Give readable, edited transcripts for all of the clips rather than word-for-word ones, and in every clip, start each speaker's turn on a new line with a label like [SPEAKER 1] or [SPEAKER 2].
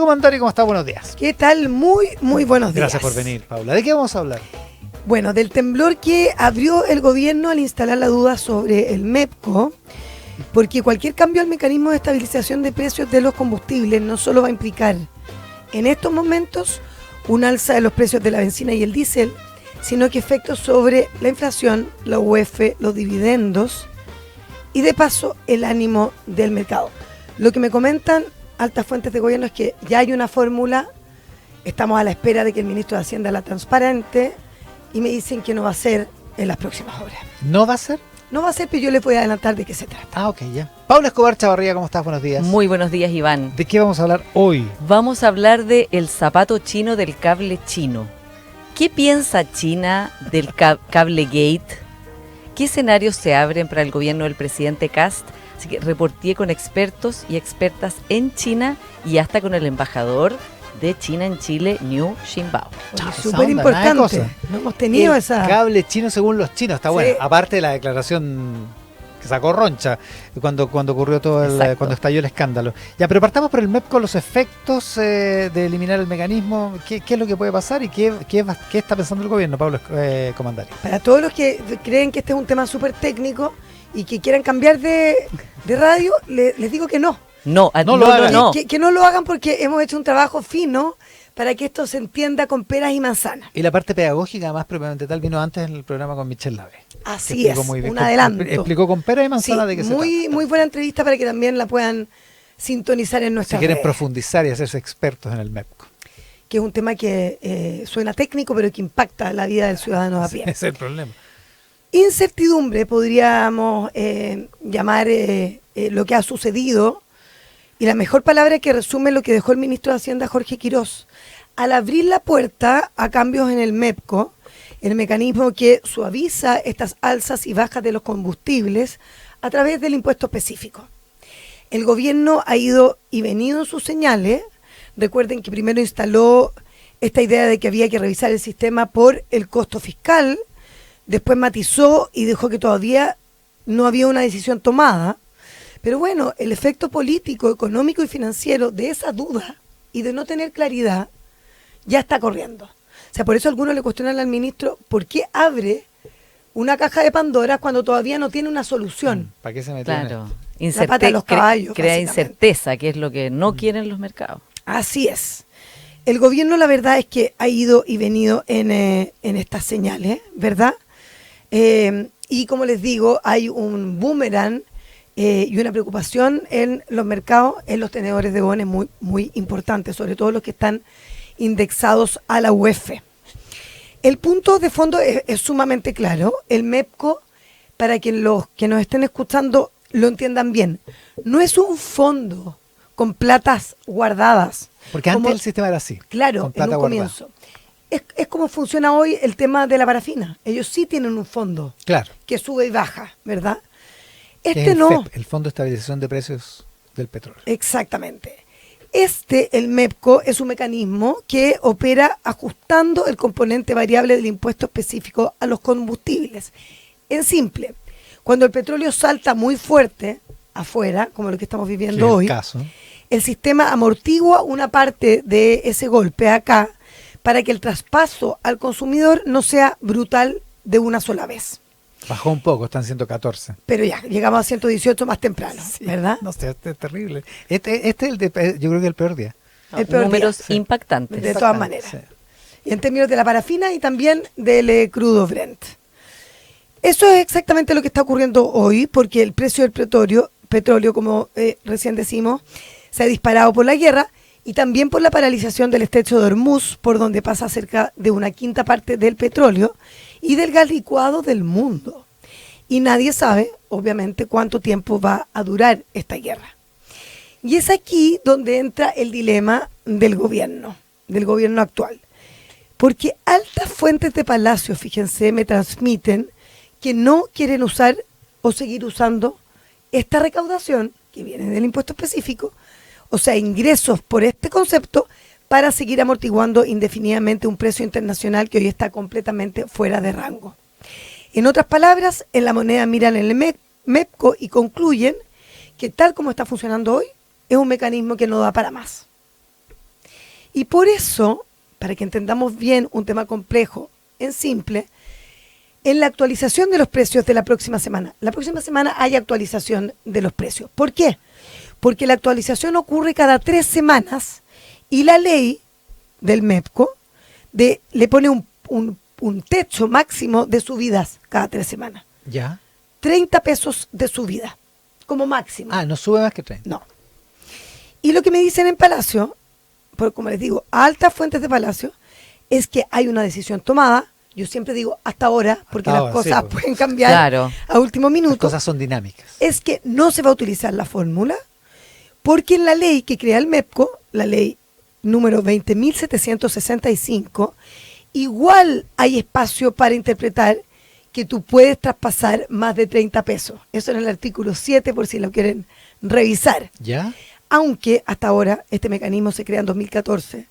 [SPEAKER 1] Comandari, ¿cómo está? Buenos días.
[SPEAKER 2] ¿Qué tal? Muy buenos días.
[SPEAKER 1] Gracias por venir, Paula. ¿De qué vamos a hablar?
[SPEAKER 2] Bueno, del temblor que abrió el gobierno al instalar la duda sobre el MEPCO, porque cualquier cambio al mecanismo de estabilización de precios de los combustibles no solo va a implicar en estos momentos un alza de los precios de la benzina y el diésel, sino que efectos sobre la inflación, la UEF, los dividendos y de paso el ánimo del mercado. Lo que me comentan altas fuentes de gobierno es que ya hay una fórmula, estamos a la espera de que el ministro de Hacienda la transparente y me dicen que no va a ser en las próximas horas.
[SPEAKER 1] ¿No va a ser?
[SPEAKER 2] No va a ser, pero yo les voy a adelantar de qué se trata.
[SPEAKER 1] Ah, ok, ya. Paula Escobar Chavarría, ¿cómo estás? Buenos días.
[SPEAKER 3] Muy buenos días, Iván.
[SPEAKER 1] ¿De qué vamos a hablar hoy?
[SPEAKER 3] Vamos a hablar de el zapato chino del cable chino. ¿Qué piensa China del Cablegate? ¿Qué escenarios se abren para el gobierno del presidente Kast? Así que reporté con expertos y expertas en China y hasta con el embajador de China en Chile, Liu Xiaobao.
[SPEAKER 2] Súper importante. No hemos tenido
[SPEAKER 1] el
[SPEAKER 2] esa...
[SPEAKER 1] cable chino según los chinos, está
[SPEAKER 2] Sí.
[SPEAKER 1] bueno. Aparte de la declaración que sacó Roncha cuando ocurrió todo cuando estalló el escándalo. Ya, pero partamos por el MEPCO, los efectos de eliminar el mecanismo. ¿Qué es lo que puede pasar y qué está pensando el gobierno, Pablo Comandari?
[SPEAKER 2] Para todos los que creen que este es un tema súper técnico y que quieran cambiar de radio, les digo que no.
[SPEAKER 3] No lo hagan.
[SPEAKER 2] Que no lo hagan porque hemos hecho un trabajo fino para que esto se entienda con peras y manzanas.
[SPEAKER 1] Y la parte pedagógica, más propiamente tal, vino antes en el programa con Michelle Lave.
[SPEAKER 2] Así es, un adelanto.
[SPEAKER 1] Explicó con peras y manzanas de qué se trata.
[SPEAKER 2] Muy buena entrevista para que también la puedan sintonizar en nuestras
[SPEAKER 1] Si quieren
[SPEAKER 2] redes.
[SPEAKER 1] profundizar y hacerse expertos en el MEPCO.
[SPEAKER 2] Que es un tema que suena técnico, pero que impacta la vida del ciudadano a pie.
[SPEAKER 1] Ese es el problema.
[SPEAKER 2] Incertidumbre podríamos llamar lo que ha sucedido, y la mejor palabra que resume lo que dejó el ministro de Hacienda, Jorge Quirós, al abrir la puerta a cambios en el MEPCO, el mecanismo que suaviza estas alzas y bajas de los combustibles a través del impuesto específico. El gobierno ha ido y venido en sus señales. Recuerden que primero instaló esta idea de que había que revisar el sistema por el costo fiscal, después matizó y dijo que todavía no había una decisión tomada. Pero bueno, el efecto político, económico y financiero de esa duda y de no tener claridad ya está corriendo. O sea, por eso algunos le cuestionan al ministro por qué abre una caja de Pandora cuando todavía no tiene una solución.
[SPEAKER 1] ¿Para qué se metió en
[SPEAKER 3] Claro.
[SPEAKER 1] esto?
[SPEAKER 2] La pata de los caballos,
[SPEAKER 3] Crea
[SPEAKER 2] básicamente.
[SPEAKER 3] incerteza, que es lo que no quieren los mercados.
[SPEAKER 2] Así es. El gobierno, la verdad es que ha ido y venido en estas señales, ¿verdad? Y como les digo, hay un boomerang y una preocupación en los mercados, en los tenedores de bonos muy importante, sobre todo los que están indexados a la UEF. El punto de fondo es sumamente claro. El MEPCO, para que los que nos estén escuchando lo entiendan bien, no es un fondo con platas guardadas.
[SPEAKER 1] Porque antes el sistema era así.
[SPEAKER 2] Claro,
[SPEAKER 1] con plata
[SPEAKER 2] en un
[SPEAKER 1] guardada.
[SPEAKER 2] comienzo. Es como funciona hoy el tema de la parafina. Ellos sí tienen un fondo
[SPEAKER 1] Claro.
[SPEAKER 2] que sube y baja, ¿verdad?
[SPEAKER 1] Que es
[SPEAKER 2] Este
[SPEAKER 1] el
[SPEAKER 2] no.
[SPEAKER 1] FEP, el Fondo de Estabilización de Precios del Petróleo.
[SPEAKER 2] Exactamente. El MEPCO, es un mecanismo que opera ajustando el componente variable del impuesto específico a los combustibles. En simple, cuando el petróleo salta muy fuerte afuera, como lo que estamos viviendo hoy, el sistema amortigua una parte de ese golpe acá para que el traspaso al consumidor no sea brutal de una sola vez.
[SPEAKER 1] Bajó un poco, están 114.
[SPEAKER 2] Pero ya, llegamos a 118 más temprano,
[SPEAKER 1] Sí,
[SPEAKER 2] ¿verdad?
[SPEAKER 1] No sé, este es terrible. Este es yo creo que el peor día.
[SPEAKER 2] El peor
[SPEAKER 3] Números
[SPEAKER 2] día, sí.
[SPEAKER 3] impactantes.
[SPEAKER 2] De todas maneras.
[SPEAKER 1] Sí.
[SPEAKER 2] Y en términos de la parafina y también del crudo Brent. Eso es exactamente lo que está ocurriendo hoy, porque el precio del petróleo, como recién decimos, se ha disparado por la guerra y también por la paralización del estrecho de Hormuz, por donde pasa cerca de una quinta parte del petróleo y del gas licuado del mundo. Y nadie sabe, obviamente, cuánto tiempo va a durar esta guerra. Y es aquí donde entra el dilema del gobierno actual. Porque altas fuentes de Palacio, fíjense, me transmiten que no quieren usar o seguir usando esta recaudación que viene del impuesto específico, o sea, ingresos por este concepto, para seguir amortiguando indefinidamente un precio internacional que hoy está completamente fuera de rango. En otras palabras, en la moneda miran el MEPCO y concluyen que tal como está funcionando hoy, es un mecanismo que no da para más. Y por eso, para que entendamos bien un tema complejo, en simple, en la actualización de los precios de la próxima semana hay actualización de los precios. ¿Por qué? Porque la actualización ocurre cada 3 semanas y la ley del MEPCO le pone un techo máximo de subidas cada 3 semanas.
[SPEAKER 1] ¿Ya?
[SPEAKER 2] 30 pesos de subida, como máximo.
[SPEAKER 1] Ah, no sube más que 30.
[SPEAKER 2] No. Y lo que me dicen en Palacio, como les digo, a altas fuentes de Palacio, es que hay una decisión tomada. Yo siempre digo hasta ahora, porque las cosas
[SPEAKER 1] sí,
[SPEAKER 2] pueden cambiar a último minuto.
[SPEAKER 1] Las cosas son dinámicas.
[SPEAKER 2] Es que no se va a utilizar la fórmula, porque en la ley que crea el MEPCO, la ley número 20.765, igual hay espacio para interpretar que tú puedes traspasar más de 30 pesos. Eso en el artículo 7, por si lo quieren revisar.
[SPEAKER 1] ¿Ya?
[SPEAKER 2] Aunque hasta ahora este mecanismo se crea en 2014,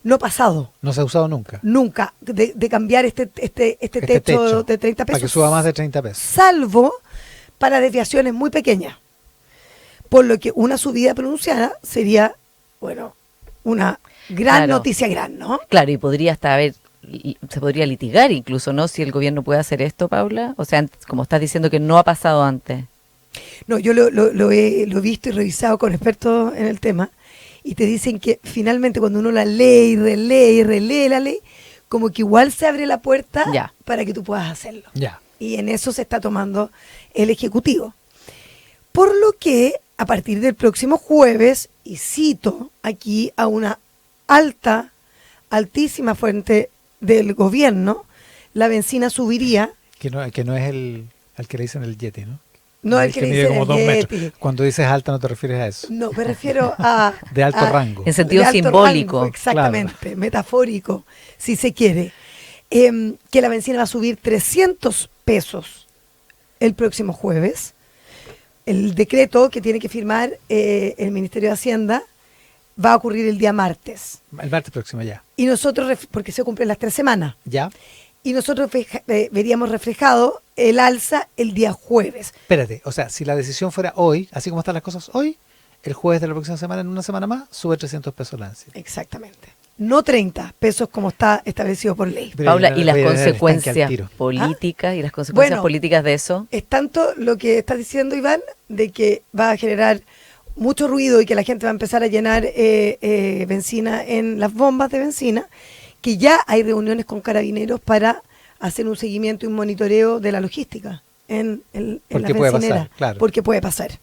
[SPEAKER 2] no ha pasado.
[SPEAKER 1] No se ha usado nunca.
[SPEAKER 2] Nunca, de cambiar este techo de 30 pesos.
[SPEAKER 1] Para que suba más de 30 pesos.
[SPEAKER 2] Salvo para desviaciones muy pequeñas. Por lo que una subida pronunciada sería, bueno, una gran noticia, ¿no?
[SPEAKER 3] Claro, y podría se podría litigar incluso, ¿no? Si el gobierno puede hacer esto, Paula. O sea, como estás diciendo que no ha pasado antes.
[SPEAKER 2] No, yo lo he visto y revisado con expertos en el tema, y te dicen que finalmente cuando uno la lee y relee la ley, como que igual se abre la puerta para que tú puedas hacerlo.
[SPEAKER 1] Ya.
[SPEAKER 2] Y en eso se está tomando el Ejecutivo. Por lo que a partir del próximo jueves, y cito aquí a una altísima fuente del gobierno, la benzina subiría.
[SPEAKER 1] Que no es al que le dicen el Yeti, ¿no?
[SPEAKER 2] No el que le dicen el Yeti.
[SPEAKER 1] Cuando dices alta no te refieres a eso.
[SPEAKER 2] No, me refiero a...
[SPEAKER 1] de alto rango.
[SPEAKER 3] En sentido simbólico.
[SPEAKER 2] Rango, exactamente, metafórico, si se quiere. Que la benzina va a subir 300 pesos el próximo jueves. El decreto que tiene que firmar el Ministerio de Hacienda va a ocurrir el día martes.
[SPEAKER 1] El martes próximo ya.
[SPEAKER 2] Y nosotros, porque se cumplen las 3 semanas.
[SPEAKER 1] Ya.
[SPEAKER 2] Y nosotros veríamos reflejado el alza el día jueves.
[SPEAKER 1] Espérate, o sea, si la decisión fuera hoy, así como están las cosas hoy, el jueves de la próxima semana, en una semana más, sube 300 pesos la ansia.
[SPEAKER 2] Exactamente. No 30 pesos como está establecido por ley.
[SPEAKER 1] Pero
[SPEAKER 3] Paula, ¿y las consecuencias
[SPEAKER 2] políticas?
[SPEAKER 3] ¿Y las consecuencias políticas de eso?
[SPEAKER 2] Es tanto lo que estás diciendo, Iván, de que va a generar mucho ruido y que la gente va a empezar a llenar benzina en las bombas de benzina, que ya hay reuniones con carabineros para hacer un seguimiento y un monitoreo de la logística en las bencineras.
[SPEAKER 1] Claro.
[SPEAKER 2] Porque puede pasar.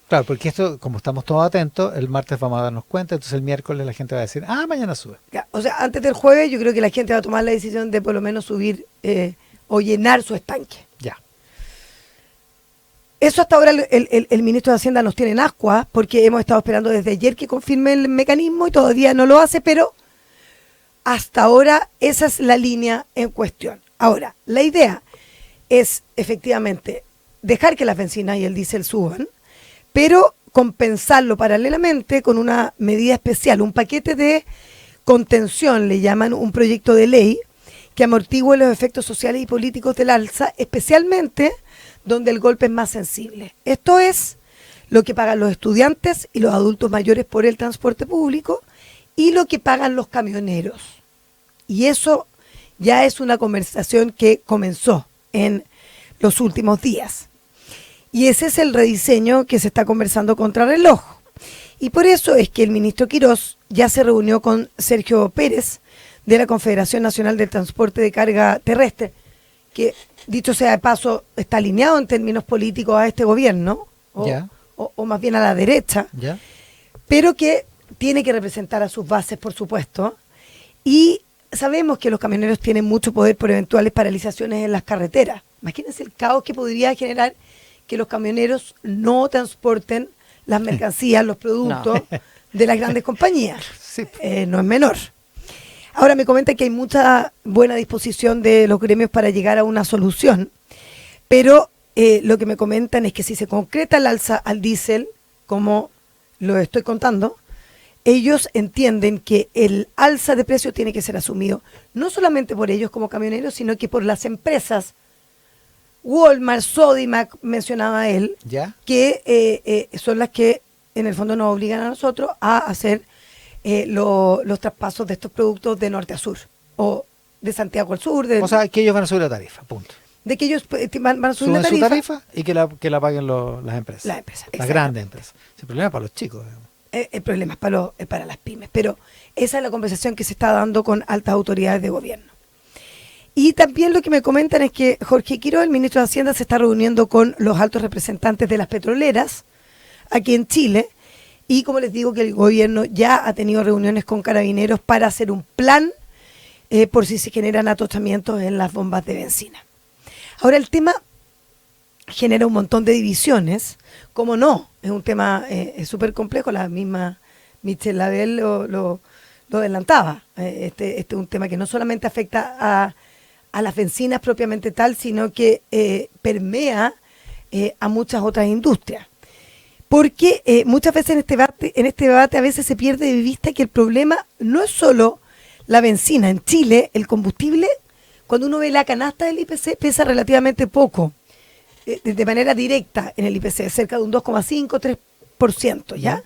[SPEAKER 1] Claro, porque esto, como estamos todos atentos, el martes vamos a darnos cuenta, entonces el miércoles la gente va a decir, mañana sube.
[SPEAKER 2] O sea, antes del jueves yo creo que la gente va a tomar la decisión de por lo menos subir o llenar su estanque.
[SPEAKER 1] Ya.
[SPEAKER 2] Eso hasta ahora el ministro de Hacienda nos tiene en ascuas, porque hemos estado esperando desde ayer que confirme el mecanismo y todavía no lo hace, pero hasta ahora esa es la línea en cuestión. Ahora, la idea es efectivamente dejar que las bencinas y el diésel suban, pero compensarlo paralelamente con una medida especial, un paquete de contención, le llaman un proyecto de ley, que amortigüe los efectos sociales y políticos del alza, especialmente donde el golpe es más sensible. Esto es lo que pagan los estudiantes y los adultos mayores por el transporte público y lo que pagan los camioneros. Y eso ya es una conversación que comenzó en los últimos días. Y ese es el rediseño que se está conversando contra reloj. Y por eso es que el ministro Quirós ya se reunió con Sergio Pérez de la Confederación Nacional del Transporte de Carga Terrestre, que, dicho sea de paso, está alineado en términos políticos a este gobierno, o más bien a la derecha, pero que tiene que representar a sus bases, por supuesto. Y sabemos que los camioneros tienen mucho poder por eventuales paralizaciones en las carreteras. Imagínense el caos que podría generar que los camioneros no transporten las mercancías, los productos de las grandes compañías.
[SPEAKER 1] Sí.
[SPEAKER 2] No es menor. Ahora me comentan que hay mucha buena disposición de los gremios para llegar a una solución, pero lo que me comentan es que si se concreta el alza al diésel, como lo estoy contando, ellos entienden que el alza de precio tiene que ser asumido no solamente por ellos como camioneros, sino que por las empresas. Walmart, Sodimac, mencionaba él, que son las que en el fondo nos obligan a nosotros a hacer los traspasos de estos productos de norte a sur o de Santiago al sur.
[SPEAKER 1] O sea, que ellos van a subir la tarifa, punto.
[SPEAKER 2] De que ellos van a subir
[SPEAKER 1] Suben
[SPEAKER 2] la
[SPEAKER 1] su tarifa y que la paguen las empresas.
[SPEAKER 2] Las empresas,
[SPEAKER 1] las grandes empresas. El problema es para los chicos.
[SPEAKER 2] El problema es para las pymes, pero esa es la conversación que se está dando con altas autoridades de gobierno. Y también lo que me comentan es que Jorge Quiroga, el ministro de Hacienda, se está reuniendo con los altos representantes de las petroleras aquí en Chile. Y como les digo, que el gobierno ya ha tenido reuniones con carabineros para hacer un plan por si se generan atostamientos en las bombas de benzina. Ahora, el tema genera un montón de divisiones. ¿Cómo no? Es un tema súper complejo. La misma Michelle Label lo adelantaba. Este es un tema que no solamente afecta a las bencinas propiamente tal, sino que permea a muchas otras industrias. Porque muchas veces en este debate a veces se pierde de vista que el problema no es solo la bencina. En Chile, el combustible, cuando uno ve la canasta del IPC, pesa relativamente poco, de manera directa en el IPC, cerca de un 2,5-3%, ¿ya?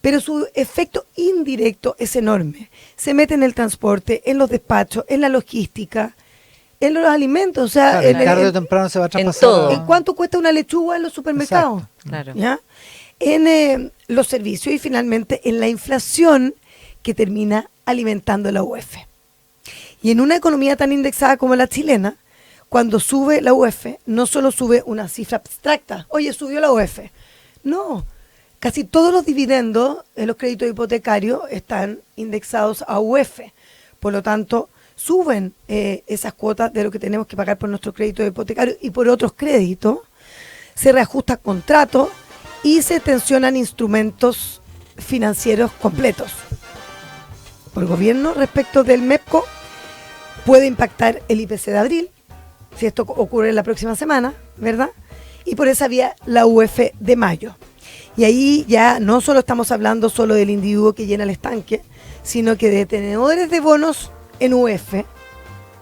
[SPEAKER 2] Pero su efecto indirecto es enorme. Se mete en el transporte, en los despachos, en la logística, en los alimentos. O sea,
[SPEAKER 1] claro, tarde o temprano se va a traspasar.
[SPEAKER 3] todo.
[SPEAKER 2] ¿En cuánto cuesta una lechuga en los supermercados?
[SPEAKER 1] Exacto.
[SPEAKER 3] Claro.
[SPEAKER 2] ¿Ya? En los servicios y finalmente en la inflación que termina alimentando la UF. Y en una economía tan indexada como la chilena, cuando sube la UF, no solo sube una cifra abstracta, oye, subió la UF. No, casi todos los dividendos en los créditos hipotecarios están indexados a UF. Por lo tanto, suben esas cuotas de lo que tenemos que pagar por nuestros créditos hipotecarios y por otros créditos, se reajustan contratos y se tensionan instrumentos financieros completos. Por gobierno, respecto del MEPCO, puede impactar el IPC de abril, si esto ocurre la próxima semana, ¿verdad? Y por esa vía la UF de mayo. Y ahí ya no solo estamos hablando solo del individuo que llena el estanque, sino que de tenedores de bonos en UF,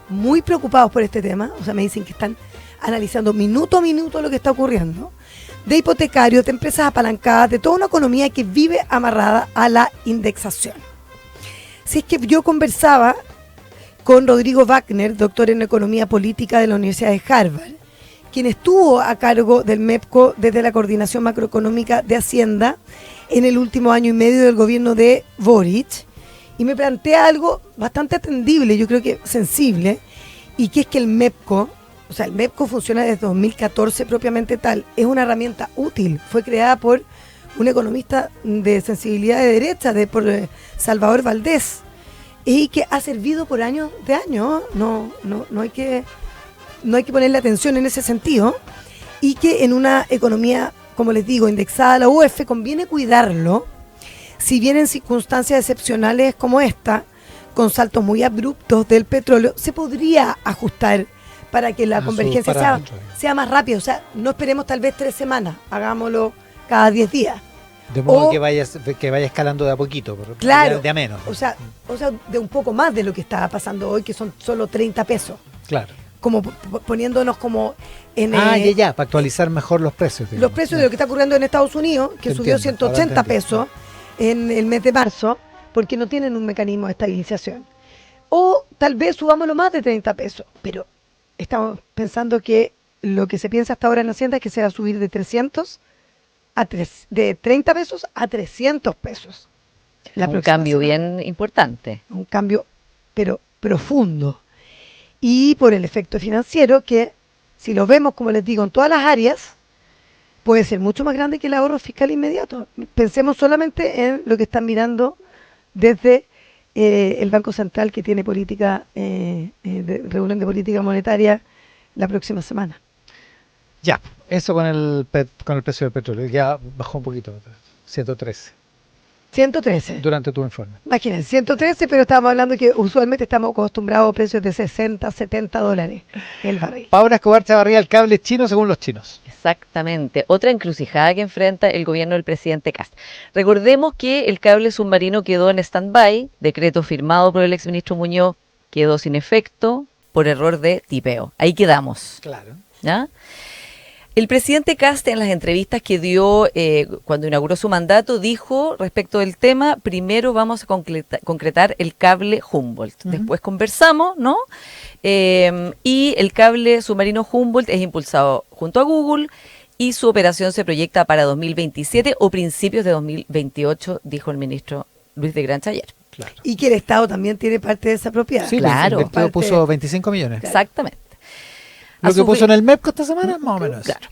[SPEAKER 2] muy preocupados por este tema, o sea, me dicen que están analizando minuto a minuto lo que está ocurriendo, de hipotecarios, de empresas apalancadas, de toda una economía que vive amarrada a la indexación. Si es que yo conversaba con Rodrigo Wagner, doctor en Economía Política de la Universidad de Harvard, quien estuvo a cargo del MEPCO desde la Coordinación Macroeconómica de Hacienda en el último año y medio del gobierno de Boric, y me plantea algo bastante atendible, yo creo que sensible, y que es que el MEPCO, o sea, el MEPCO funciona desde 2014 propiamente tal, es una herramienta útil, fue creada por un economista de sensibilidad de derecha, por Salvador Valdés, y que ha servido por años de años, no hay que ponerle atención en ese sentido, y que en una economía, como les digo, indexada a la UF, conviene cuidarlo, si bien en circunstancias excepcionales como esta, con saltos muy abruptos del petróleo, se podría ajustar para que la convergencia sea más rápida. O sea, no esperemos tal vez 3 semanas, hagámoslo cada 10 días.
[SPEAKER 1] De modo que vaya escalando de a poquito,
[SPEAKER 2] claro,
[SPEAKER 1] de a menos.
[SPEAKER 2] O sea, de un poco más de lo que está pasando hoy, que son solo 30 pesos.
[SPEAKER 1] Claro.
[SPEAKER 2] Como poniéndonos como en...
[SPEAKER 1] para actualizar mejor los precios. Digamos.
[SPEAKER 2] Los precios de lo que está ocurriendo en Estados Unidos, que subió 180 pesos en el mes de marzo, porque no tienen un mecanismo de estabilización. O tal vez subámoslo más de 30 pesos, pero estamos pensando que lo que se piensa hasta ahora en Hacienda es que se va a subir de 30 pesos a 300 pesos.
[SPEAKER 3] Un cambio bien importante.
[SPEAKER 2] Un cambio, pero profundo. Y por el efecto financiero que, si lo vemos, como les digo, en todas las áreas, puede ser mucho más grande que el ahorro fiscal inmediato. Pensemos solamente en lo que están mirando desde el Banco Central, que tiene política reunión de política monetaria la próxima semana.
[SPEAKER 1] Ya, eso con el precio del petróleo, ya bajó un poquito, 113.
[SPEAKER 2] 113.
[SPEAKER 1] Durante tu informe.
[SPEAKER 2] Imagínense, 113, pero estábamos hablando que usualmente estamos acostumbrados a precios de 60, 70 dólares el barril.
[SPEAKER 1] Paula Escobar Chavarría, el cable chino según los chinos.
[SPEAKER 3] Exactamente. Otra encrucijada que enfrenta el gobierno del presidente Kast. Recordemos que el cable submarino quedó en stand-by, decreto firmado por el exministro Muñoz quedó sin efecto por error de tipeo. Ahí quedamos.
[SPEAKER 1] Claro.
[SPEAKER 3] ¿Ya? El presidente Kast, en las entrevistas que dio cuando inauguró su mandato, dijo respecto del tema: primero vamos a concretar el cable Humboldt. Después conversamos, ¿no? Y el cable submarino Humboldt es impulsado junto a Google y su operación se proyecta para 2027 o principios de 2028, dijo el ministro Luis de Grancha ayer.
[SPEAKER 1] Claro.
[SPEAKER 2] Y que el Estado también tiene parte de esa propiedad.
[SPEAKER 1] Sí,
[SPEAKER 3] claro.
[SPEAKER 1] El Estado puso 25 millones.
[SPEAKER 3] Exactamente.
[SPEAKER 1] Lo que puso en el MEPCO esta semana, más o menos.
[SPEAKER 3] Claro.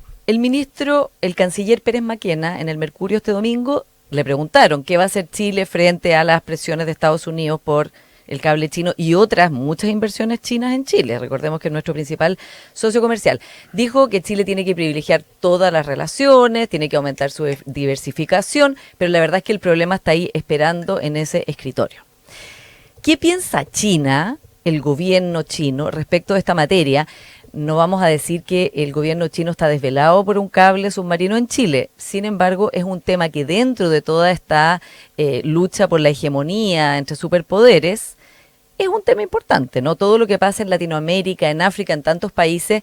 [SPEAKER 3] El canciller Pérez Maquena, en el Mercurio este domingo, le preguntaron qué va a hacer Chile frente a las presiones de Estados Unidos por el cable chino y otras muchas inversiones chinas en Chile. Recordemos que es nuestro principal socio comercial. Dijo que Chile tiene que privilegiar todas las relaciones, tiene que aumentar su diversificación, pero la verdad es que el problema está ahí esperando en ese escritorio. ¿Qué piensa China, el gobierno chino, respecto de esta materia? No vamos a decir que el gobierno chino está desvelado por un cable submarino en Chile. Sin embargo, es un tema que dentro de toda esta lucha por la hegemonía entre superpoderes, es un tema importante, ¿no? Todo lo que pasa en Latinoamérica, en África, en tantos países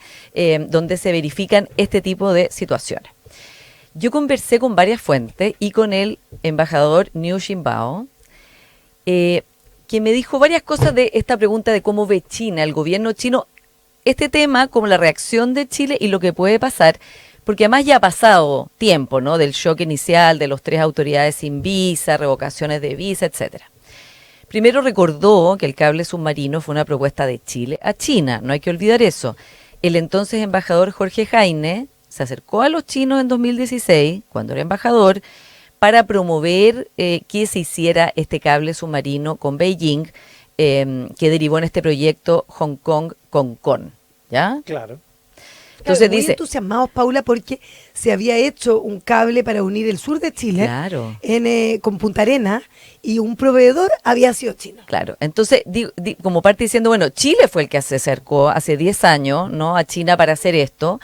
[SPEAKER 3] donde se verifican este tipo de situaciones. Yo conversé con varias fuentes y con el embajador Niu Xinbao, que me dijo varias cosas de esta pregunta de cómo ve China, el gobierno chino, este tema, como la reacción de Chile y lo que puede pasar, porque además ya ha pasado tiempo, ¿no? Del shock inicial, de los 3 autoridades sin visa, revocaciones de visa, etcétera. Primero recordó que el cable submarino fue una propuesta de Chile a China, no hay que olvidar eso. El entonces embajador Jorge Jaine se acercó a los chinos en 2016, cuando era embajador, para promover que se hiciera este cable submarino con Beijing, que derivó en este proyecto Hong Kong-Concón, ¿ya?
[SPEAKER 1] Claro.
[SPEAKER 3] Entonces
[SPEAKER 2] muy
[SPEAKER 3] dice,
[SPEAKER 2] entusiasmados, Paula, porque se había hecho un cable para unir el sur de Chile
[SPEAKER 3] claro,
[SPEAKER 2] con Punta Arenas y un proveedor había sido chino.
[SPEAKER 3] claro. Entonces, como parte diciendo, bueno, Chile fue el que se acercó hace 10 años, ¿no? A China para hacer esto,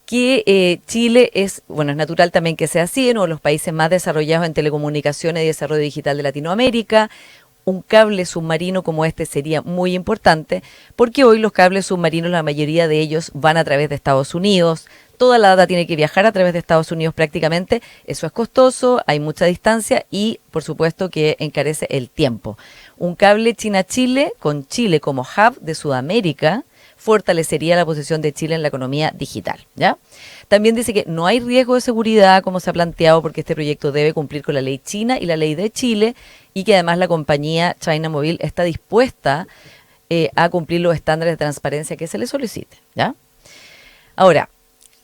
[SPEAKER 3] que Chile es natural también que sea así, uno de los países más desarrollados en telecomunicaciones y desarrollo digital de Latinoamérica. Un cable submarino como este sería muy importante porque hoy los cables submarinos, la mayoría de ellos van a través de Estados Unidos. Toda la data tiene que viajar a través de Estados Unidos prácticamente. Eso es costoso, hay mucha distancia y por supuesto que encarece el tiempo. Un cable China-Chile con Chile como hub de Sudamérica fortalecería la posición de Chile en la economía digital, ¿ya? También dice que no hay riesgo de seguridad, como se ha planteado, porque este proyecto debe cumplir con la ley china y la ley de Chile, y que además la compañía China Mobile está dispuesta a cumplir los estándares de transparencia que se le solicite, ¿ya? Ahora,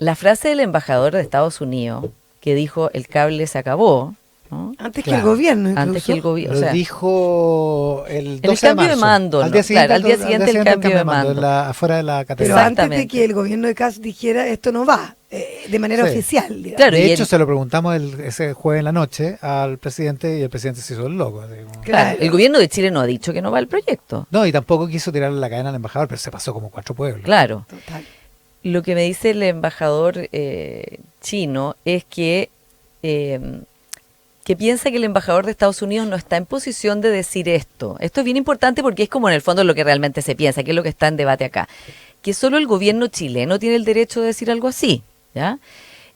[SPEAKER 3] la frase del embajador de Estados Unidos, que dijo el cable se acabó, ¿no?
[SPEAKER 2] Antes
[SPEAKER 1] Claro.
[SPEAKER 2] que el gobierno, incluso.
[SPEAKER 3] Antes que el gobierno,
[SPEAKER 1] Lo dijo el 12
[SPEAKER 3] cambio de
[SPEAKER 1] marzo.
[SPEAKER 3] mando,
[SPEAKER 1] Al
[SPEAKER 3] ¿no?
[SPEAKER 1] día siguiente,
[SPEAKER 3] Claro, al día siguiente el cambio de mando.
[SPEAKER 1] Afuera de la
[SPEAKER 2] Pero
[SPEAKER 1] catedral.
[SPEAKER 2] antes de
[SPEAKER 3] Exactamente.
[SPEAKER 2] que el gobierno de Kast dijera esto no va, de manera
[SPEAKER 1] Sí.
[SPEAKER 2] oficial, digamos.
[SPEAKER 3] Claro, y
[SPEAKER 1] De
[SPEAKER 3] él-
[SPEAKER 1] hecho, se lo preguntamos ese jueves en la noche al presidente y el presidente se hizo el loco. Así como-
[SPEAKER 3] Claro, el gobierno de Chile no ha dicho que no va al proyecto.
[SPEAKER 1] No, y tampoco quiso tirarle la cadena al embajador, pero se pasó como 4 pueblos.
[SPEAKER 3] Claro.
[SPEAKER 2] Total.
[SPEAKER 3] Lo que me dice el embajador chino es que piensa que el embajador de Estados Unidos no está en posición de decir esto. Esto es bien importante porque es como en el fondo lo que realmente se piensa, que es lo que está en debate acá. Que solo el gobierno chileno tiene el derecho de decir algo así, ¿ya?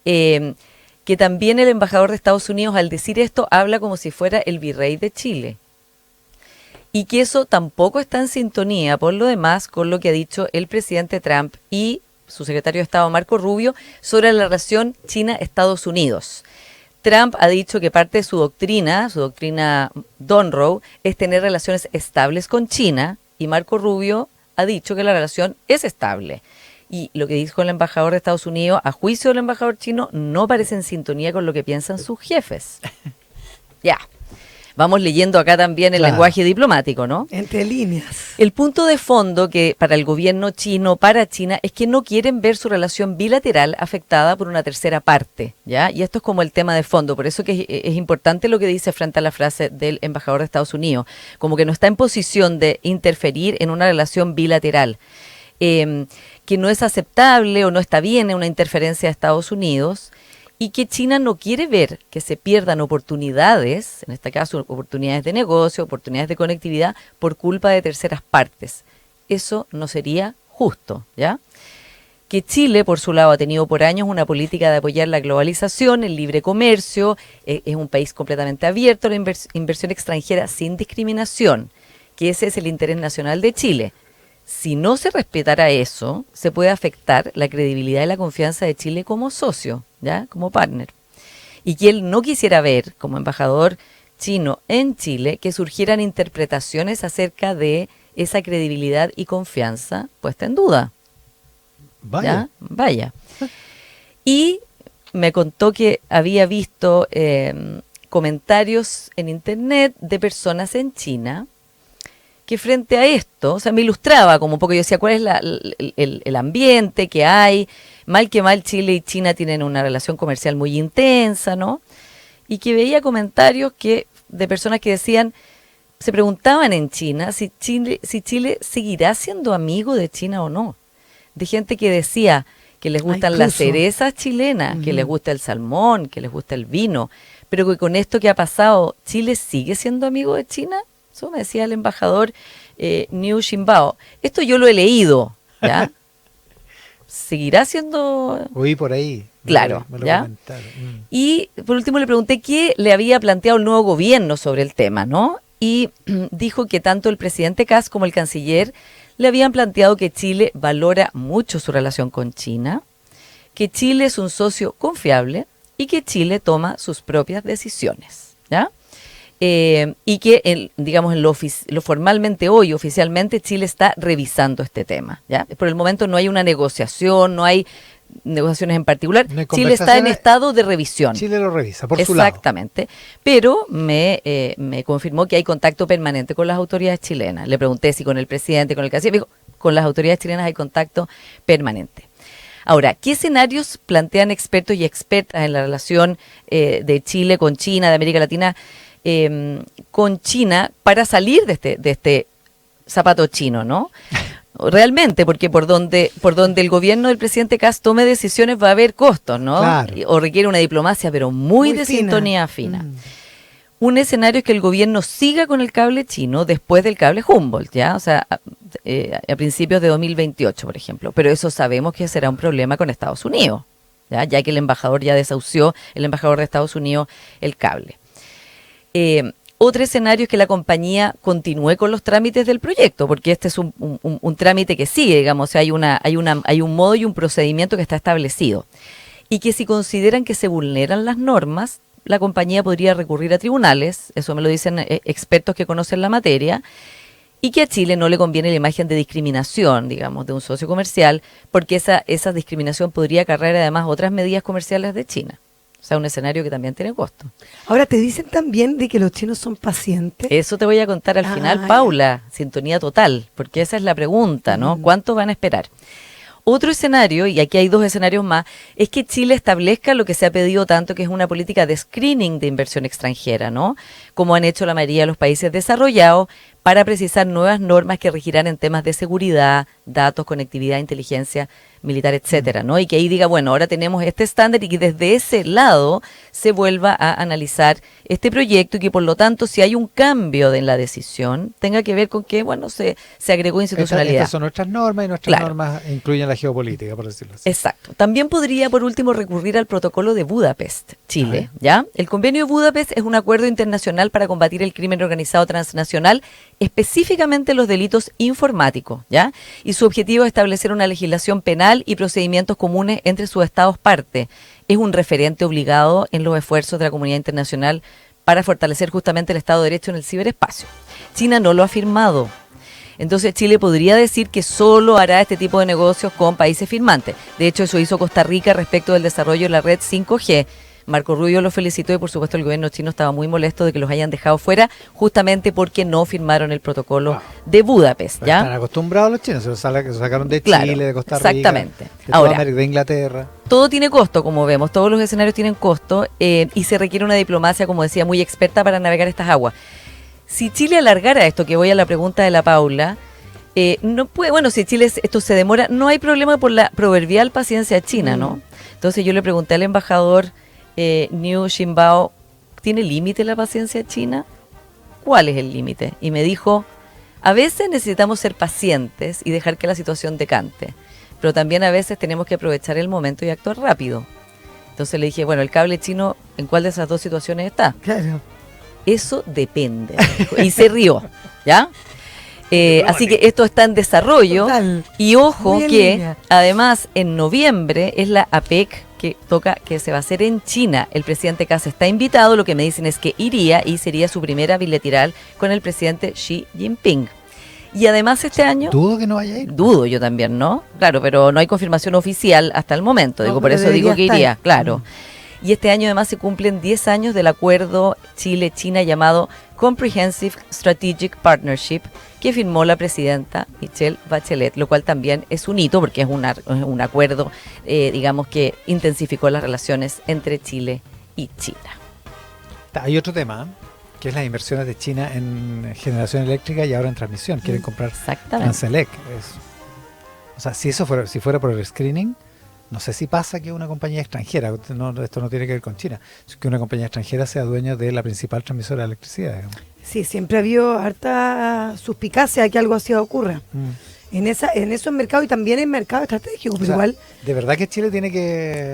[SPEAKER 3] Que también el embajador de Estados Unidos al decir esto habla como si fuera el virrey de Chile. Y que eso tampoco está en sintonía, por lo demás, con lo que ha dicho el presidente Trump y su secretario de Estado Marco Rubio sobre la relación China-Estados Unidos. Trump ha dicho que parte de su doctrina Monroe, es tener relaciones estables con China, y Marco Rubio ha dicho que la relación es estable. Y lo que dijo el embajador de Estados Unidos, a juicio del embajador chino, no parece en sintonía con lo que piensan sus jefes. Ya. Vamos leyendo acá también el
[SPEAKER 1] Claro.
[SPEAKER 3] lenguaje diplomático, ¿no?
[SPEAKER 2] Entre líneas.
[SPEAKER 3] El punto de fondo que para el gobierno chino, para China, es que no quieren ver su relación bilateral afectada por una tercera parte, ¿ya? Y esto es como el tema de fondo, por eso que es importante lo que dice frente a la frase del embajador de Estados Unidos, como que no está en posición de interferir en una relación bilateral, que no es aceptable o no está bien en una interferencia de Estados Unidos, y que China no quiere ver que se pierdan oportunidades, en este caso oportunidades de negocio, oportunidades de conectividad, por culpa de terceras partes. Eso no sería justo, ¿ya? que Chile, por su lado, ha tenido por años una política de apoyar la globalización, el libre comercio, es un país completamente abierto a la inversión extranjera sin discriminación, que ese es el interés nacional de Chile. Si no se respetara eso, se puede afectar la credibilidad y la confianza de Chile como socio, ¿ya? Como partner. Y que él no quisiera ver, como embajador chino en Chile, que surgieran interpretaciones acerca de esa credibilidad y confianza puesta en duda.
[SPEAKER 1] Vaya.
[SPEAKER 3] ¿Ya? Vaya. Y me contó que había visto comentarios en internet de personas en China que frente a esto, o sea, me ilustraba como un poco, yo decía, ¿cuál es el ambiente que hay? Mal que mal, Chile y China tienen una relación comercial muy intensa, ¿no? Y que veía comentarios de personas que decían, se preguntaban en China si Chile seguirá siendo amigo de China o no. De gente que decía que les gustan las cerezas chilenas, que les gusta el salmón, que les gusta el vino, pero que con esto que ha pasado, ¿Chile sigue siendo amigo de China? Eso me decía el embajador Niu Xiaobao. Esto yo lo he leído, ¿ya? ¿Seguirá siendo...?
[SPEAKER 1] Oí por ahí.
[SPEAKER 3] Claro,
[SPEAKER 1] me lo
[SPEAKER 3] ¿ya?
[SPEAKER 1] comentaron.
[SPEAKER 3] Y por último le pregunté qué le había planteado el nuevo gobierno sobre el tema, ¿no? Y dijo que tanto el presidente Kast como el canciller le habían planteado que Chile valora mucho su relación con China, que Chile es un socio confiable y que Chile toma sus propias decisiones, ¿ya? Y que, digamos, en lo formalmente hoy, oficialmente, Chile está revisando este tema, ¿ya? Por el momento no hay una negociación, no hay negociaciones en particular.
[SPEAKER 1] No hay
[SPEAKER 3] Chile está en estado de revisión.
[SPEAKER 1] Chile lo revisa, por su lado.
[SPEAKER 3] Exactamente. Pero me confirmó que hay contacto permanente con las autoridades chilenas. Le pregunté si con el presidente, con el canciller, me dijo, con las autoridades chilenas hay contacto permanente. Ahora, ¿qué escenarios plantean expertos y expertas en la relación de Chile con China, de América Latina con China para salir de este zapato chino, ¿no? Realmente, porque por donde el gobierno del presidente Kast tome decisiones va a haber costos, ¿no?
[SPEAKER 1] Claro.
[SPEAKER 3] O requiere una diplomacia, pero muy de
[SPEAKER 2] fina.
[SPEAKER 3] sintonía fina. Un escenario es que el gobierno siga con el cable chino después del cable Humboldt, ¿ya? O sea, a principios de 2028, por ejemplo. Pero eso sabemos que será un problema con Estados Unidos, ya que el embajador ya desahució, el embajador de Estados Unidos, el cable. Otro escenario es que la compañía continúe con los trámites del proyecto, porque este es un trámite que sigue, digamos, o sea, hay un modo y un procedimiento que está establecido. Y que si consideran que se vulneran las normas, la compañía podría recurrir a tribunales, eso me lo dicen expertos que conocen la materia, y que a Chile no le conviene la imagen de discriminación, digamos, de un socio comercial, porque esa discriminación podría acarrear además otras medidas comerciales de China. O sea, un escenario que también tiene costo.
[SPEAKER 2] Ahora, te dicen también de que los chinos son pacientes.
[SPEAKER 3] Eso te voy a contar al final, Paula, sintonía total, porque esa es la pregunta, ¿no? ¿Cuánto van a esperar? Otro escenario, y aquí hay dos escenarios más, es que Chile establezca lo que se ha pedido tanto, que es una política de screening de inversión extranjera, ¿no? Como han hecho la mayoría de los países desarrollados, para precisar nuevas normas que regirán en temas de seguridad, datos, conectividad, inteligencia militar, etcétera, ¿no? Y que ahí diga, bueno, ahora tenemos este estándar y que desde ese lado se vuelva a analizar este proyecto y que por lo tanto si hay un cambio en la decisión tenga que ver con que, bueno, se agregó institucionalidad.
[SPEAKER 1] Estas son nuestras normas y nuestras normas incluyen la geopolítica, por decirlo así.
[SPEAKER 3] Exacto. También podría, por último, recurrir al protocolo de Budapest, Chile, ¿ya? El convenio de Budapest es un acuerdo internacional para combatir el crimen organizado transnacional, específicamente los delitos informáticos, ¿ya? Y su objetivo es establecer una legislación penal y procedimientos comunes entre sus estados parte. Es un referente obligado en los esfuerzos de la comunidad internacional para fortalecer justamente el Estado de Derecho en el ciberespacio. China no lo ha firmado. Entonces Chile podría decir que solo hará este tipo de negocios con países firmantes. De hecho, eso hizo Costa Rica respecto del desarrollo de la red 5G. Marco Rubio lo felicitó y por supuesto el gobierno chino estaba muy molesto de que los hayan dejado fuera justamente porque no firmaron el protocolo de Budapest, ¿ya?
[SPEAKER 1] Están acostumbrados los chinos, se lo sacaron de Chile, de Costa Rica,
[SPEAKER 3] exactamente.
[SPEAKER 1] de toda América, de Inglaterra.
[SPEAKER 3] Todo tiene costo, como vemos, todos los escenarios tienen costo y se requiere una diplomacia, como decía, muy experta para navegar estas aguas. Si Chile alargara esto, que voy a la pregunta de la Paula, no puede, bueno, si Chile esto se demora, no hay problema por la proverbial paciencia china, ¿no? Entonces yo le pregunté al embajador Niu Xiaobao, ¿tiene límite la paciencia china? ¿Cuál es el límite? Y me dijo, a veces necesitamos ser pacientes y dejar que la situación decante, pero también a veces tenemos que aprovechar el momento y actuar rápido. Entonces le dije, bueno, el cable chino, ¿en cuál de esas dos situaciones está?
[SPEAKER 2] Claro.
[SPEAKER 3] Eso depende. Y se rió, ¿ya? Así que esto está en desarrollo.
[SPEAKER 2] Total.
[SPEAKER 3] Y ojo
[SPEAKER 2] Muy en
[SPEAKER 3] que
[SPEAKER 2] línea.
[SPEAKER 3] además en noviembre es la APEC que se va a hacer en China. El presidente Kass está invitado, lo que me dicen es que iría y sería su primera bilateral con el presidente Xi Jinping. Y además este año...
[SPEAKER 1] Dudo que no vaya a ir.
[SPEAKER 3] Dudo yo también, ¿no? Claro, pero no hay confirmación oficial hasta el momento.
[SPEAKER 2] No,
[SPEAKER 3] Digo, por
[SPEAKER 2] pero
[SPEAKER 3] eso digo que
[SPEAKER 2] debería
[SPEAKER 3] iría,
[SPEAKER 2] estar.
[SPEAKER 3] claro. Y este año además se cumplen 10 años del acuerdo Chile-China llamado Comprehensive Strategic Partnership que firmó la presidenta Michelle Bachelet, lo cual también es un hito porque es un acuerdo, digamos, que intensificó las relaciones entre Chile y China.
[SPEAKER 1] Hay otro tema, que es las inversiones de China en generación eléctrica y ahora en transmisión. Quieren comprar
[SPEAKER 3] Exactamente.
[SPEAKER 1] Transelec. O sea, si fuera por el screening, no sé si pasa que una compañía extranjera, esto no tiene que ver con China, que una compañía extranjera sea dueña de la principal transmisora de electricidad. Digamos.
[SPEAKER 2] Sí, siempre ha habido harta suspicacia de que algo así ocurra. En esos mercados y también en mercados estratégicos,
[SPEAKER 1] O
[SPEAKER 2] pero
[SPEAKER 1] sea,
[SPEAKER 2] igual.
[SPEAKER 1] de verdad que Chile tiene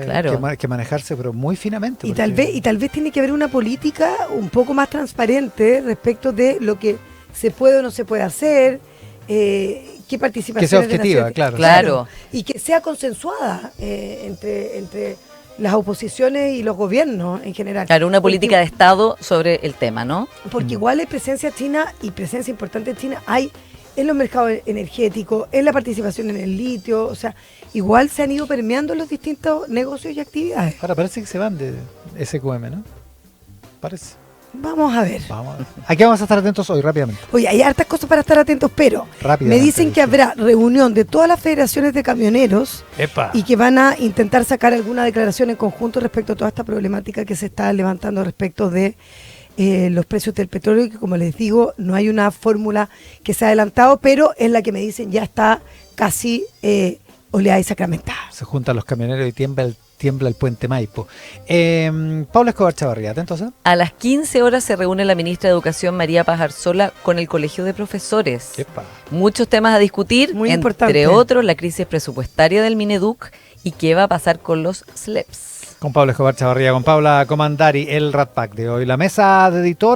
[SPEAKER 3] Claro.
[SPEAKER 1] que manejarse, pero muy finamente.
[SPEAKER 2] Y tal vez tiene que haber una política un poco más transparente respecto de lo que se puede o no se puede hacer, qué participación.
[SPEAKER 1] Que sea objetiva, claro.
[SPEAKER 3] Claro.
[SPEAKER 2] Y que sea consensuada entre las oposiciones y los gobiernos en general.
[SPEAKER 3] Claro, una
[SPEAKER 2] Porque-
[SPEAKER 3] política de Estado sobre el tema, ¿no?
[SPEAKER 2] Porque igual hay presencia china y presencia importante en China hay en los mercados energéticos, en la participación en el litio, o sea, igual se han ido permeando los distintos negocios y actividades.
[SPEAKER 1] Ahora parece que se van de SQM, ¿no? Parece.
[SPEAKER 2] Vamos a ver.
[SPEAKER 1] Vamos a ver. Aquí vamos a estar atentos hoy rápidamente.
[SPEAKER 2] Oye, hay hartas cosas para estar atentos, pero
[SPEAKER 1] Rápidamente,
[SPEAKER 2] me dicen que
[SPEAKER 1] sí.
[SPEAKER 2] habrá reunión de todas las federaciones de camioneros
[SPEAKER 1] ¡Epa!
[SPEAKER 2] y que van a intentar sacar alguna declaración en conjunto respecto a toda esta problemática que se está levantando respecto de los precios del petróleo, que como les digo, no hay una fórmula que se ha adelantado, pero es la que me dicen ya está casi oleada y sacramentada.
[SPEAKER 1] Se juntan los camioneros y tiembla el puente Maipo. Pablo Escobar Chavarría, ¿atentos?
[SPEAKER 3] A las 15 horas se reúne la ministra de Educación, María Paz Arzola, con el Colegio de Profesores.
[SPEAKER 1] ¡Epa!
[SPEAKER 3] Muchos temas a discutir,
[SPEAKER 2] Muy
[SPEAKER 3] entre
[SPEAKER 2] importante.
[SPEAKER 3] otros la crisis presupuestaria del Mineduc y qué va a pasar con los SLEPs.
[SPEAKER 1] Con Pablo Escobar Chavarría, con Paula Comandari, el Rat Pack de hoy. La mesa de editores.